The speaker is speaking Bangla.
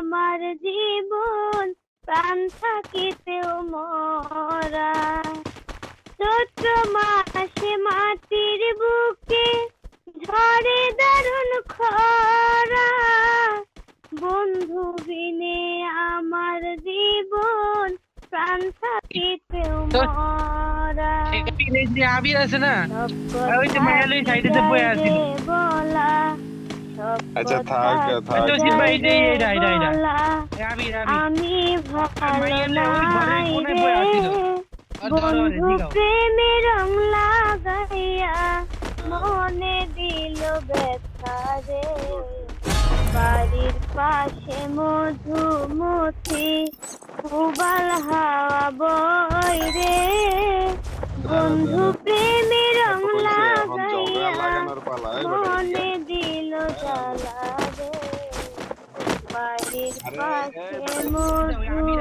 আমার জীবন প্রাণ থাকিতেও মরা চৈত্র মাসে মাটির বুকে ঝড়ে দারুণ খরা বন্ধু বিনে আমার জীবন প্রাণ থাকিতেও মরা আবির আছে না ওই যে মায়ালি সাইডে বসে আছে বলা আচ্ছা থাক থাক আমি ভালো নাই রে বন্ধু প্রেমে রং লাগাইয়া মনে দিল ব্যথা রে বাড়ির পাশে মধুমতি উবাল হাওয়া বই রে বন্ধু প্রেমে রং লাগাইয়া মনে দিল জ্বালা রে বাড়ির পাশে মধু